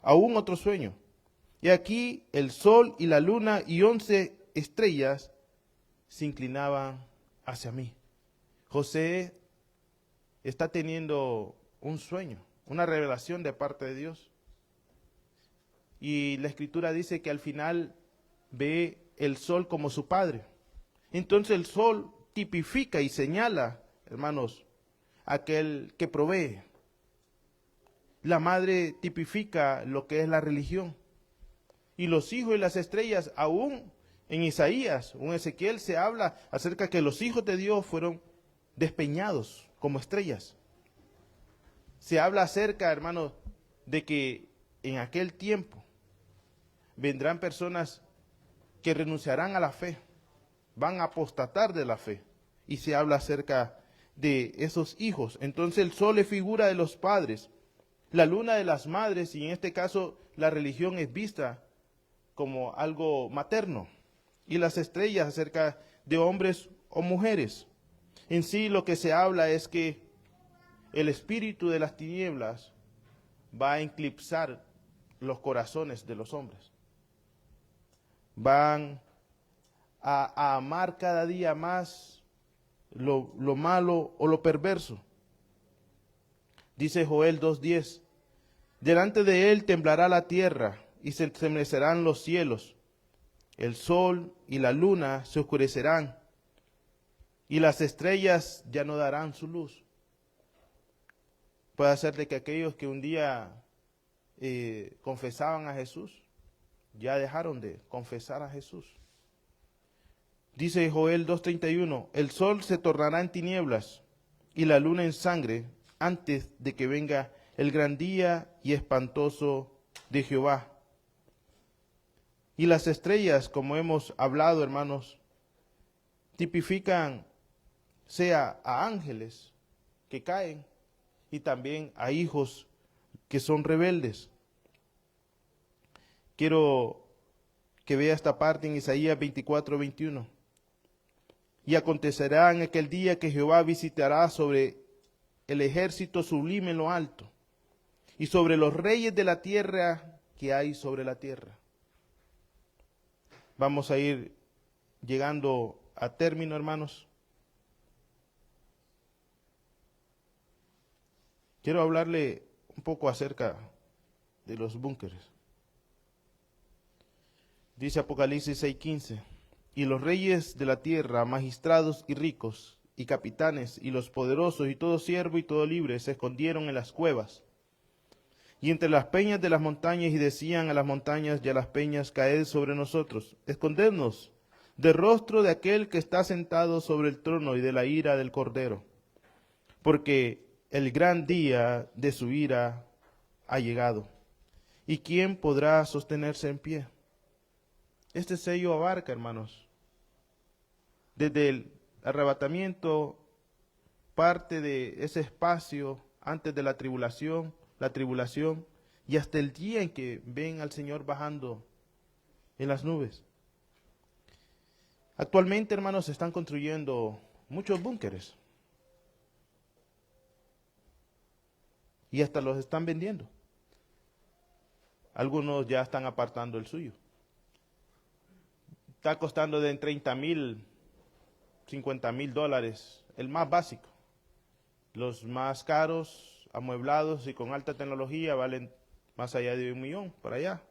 aún otro sueño. Y aquí el sol y la luna y 11 estrellas se inclinaban hacia mí. José está teniendo un sueño, una revelación de parte de Dios. Y la Escritura dice que al final ve el sol como su padre. Entonces el sol tipifica y señala, hermanos, aquel que provee. La madre tipifica lo que es la religión. Y los hijos y las estrellas, aún en Isaías o en Ezequiel se habla acerca que los hijos de Dios fueron despeñados como estrellas. Se habla acerca, hermanos, de que en aquel tiempo vendrán personas que renunciarán a la fe, van a apostatar de la fe. Y se habla acerca de esos hijos. Entonces el sol es figura de los padres, la luna de las madres, y en este caso la religión es vista como algo materno, y las estrellas acerca de hombres o mujeres. En sí lo que se habla es que el espíritu de las tinieblas va a eclipsar los corazones de los hombres. Van a amar cada día más lo malo o lo perverso. Dice Joel 2:10, delante de él temblará la tierra y se estremecerán los cielos. El sol y la luna se oscurecerán y las estrellas ya no darán su luz. Puede ser de que aquellos que un día confesaban a Jesús, ya dejaron de confesar a Jesús. Dice Joel 2:31, el sol se tornará en tinieblas y la luna en sangre antes de que venga el gran día y espantoso de Jehová. Y las estrellas, como hemos hablado, hermanos, tipifican sea a ángeles que caen y también a hijos que son rebeldes. Quiero que vea esta parte en Isaías 24:21. Y acontecerá en aquel día que Jehová visitará sobre el ejército sublime en lo alto, y sobre los reyes de la tierra que hay sobre la tierra. Vamos a ir llegando a término, hermanos. Quiero hablarle un poco acerca de los búnkeres. Dice Apocalipsis 6:15, y los reyes de la tierra, magistrados y ricos, y capitanes, y los poderosos, y todo siervo y todo libre, se escondieron en las cuevas, y entre las peñas de las montañas, y decían a las montañas y a las peñas, caed sobre nosotros, escondednos del rostro de aquel que está sentado sobre el trono y de la ira del Cordero, porque el gran día de su ira ha llegado, ¿y quién podrá sostenerse en pie? Este sello abarca, hermanos, desde el arrebatamiento, parte de ese espacio antes de la tribulación, y hasta el día en que ven al Señor bajando en las nubes. Actualmente, hermanos, se están construyendo muchos búnkeres y hasta los están vendiendo. Algunos ya están apartando el suyo. Está costando de $30,000, $50,000, el más básico. Los más caros, amueblados y con alta tecnología valen más allá de $1 millón, por allá.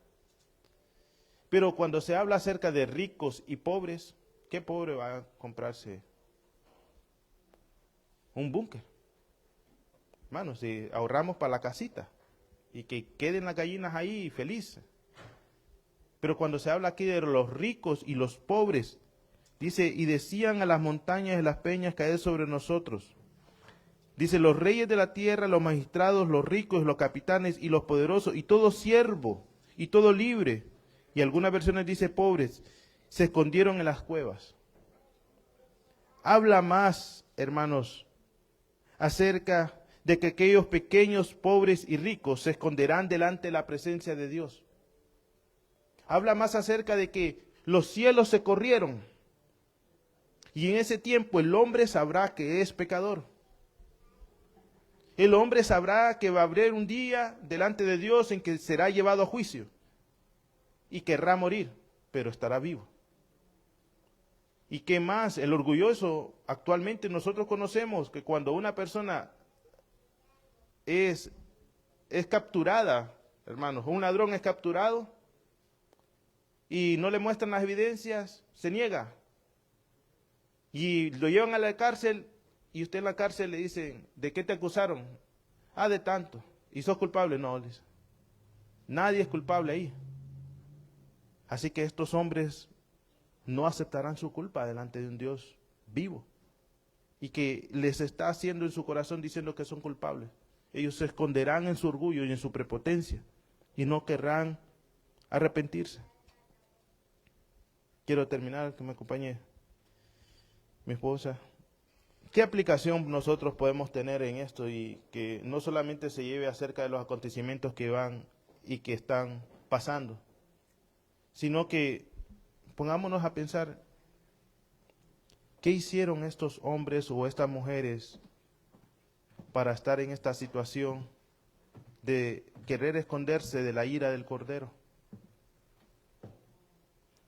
Pero cuando se habla acerca de ricos y pobres, ¿qué pobre va a comprarse un búnker? Hermanos, si ahorramos para la casita y que queden las gallinas ahí felices. Pero cuando se habla aquí de los ricos y los pobres, dice, y decían a las montañas y las peñas, caed sobre nosotros. Dice, los reyes de la tierra, los magistrados, los ricos, los capitanes y los poderosos, y todo siervo, y todo libre, y algunas versiones dice pobres, se escondieron en las cuevas. Habla más, hermanos, acerca de que aquellos pequeños, pobres y ricos se esconderán delante de la presencia de Dios. Habla más acerca de que los cielos se corrieron, y en ese tiempo el hombre sabrá que es pecador. El hombre sabrá que va a haber un día delante de Dios en que será llevado a juicio y querrá morir, pero estará vivo. ¿Y qué más? El orgulloso, actualmente nosotros conocemos que cuando una persona es capturada, hermanos, un ladrón es capturado y no le muestran las evidencias, se niega. Y lo llevan a la cárcel y usted en la cárcel le dicen, ¿de qué te acusaron? Ah, de tanto. ¿Y sos culpable? No, dice. Nadie es culpable ahí. Así que estos hombres no aceptarán su culpa delante de un Dios vivo y que les está haciendo en su corazón diciendo que son culpables. Ellos se esconderán en su orgullo y en su prepotencia y no querrán arrepentirse. Quiero terminar, que me acompañe mi esposa. ¿Qué aplicación nosotros podemos tener en esto y que no solamente se lleve acerca de los acontecimientos que van y que están pasando, sino que pongámonos a pensar qué hicieron estos hombres o estas mujeres para estar en esta situación de querer esconderse de la ira del Cordero?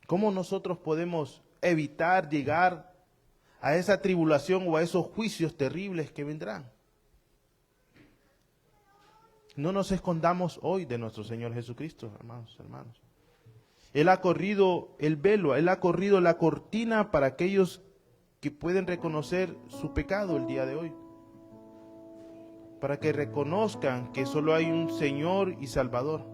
¿Cómo nosotros podemos evitar llegar a esa tribulación o a esos juicios terribles que vendrán? No nos escondamos hoy de nuestro Señor Jesucristo, hermanos. Él ha corrido el velo, Él ha corrido la cortina para aquellos que pueden reconocer su pecado el día de hoy. Para que reconozcan que solo hay un Señor y Salvador.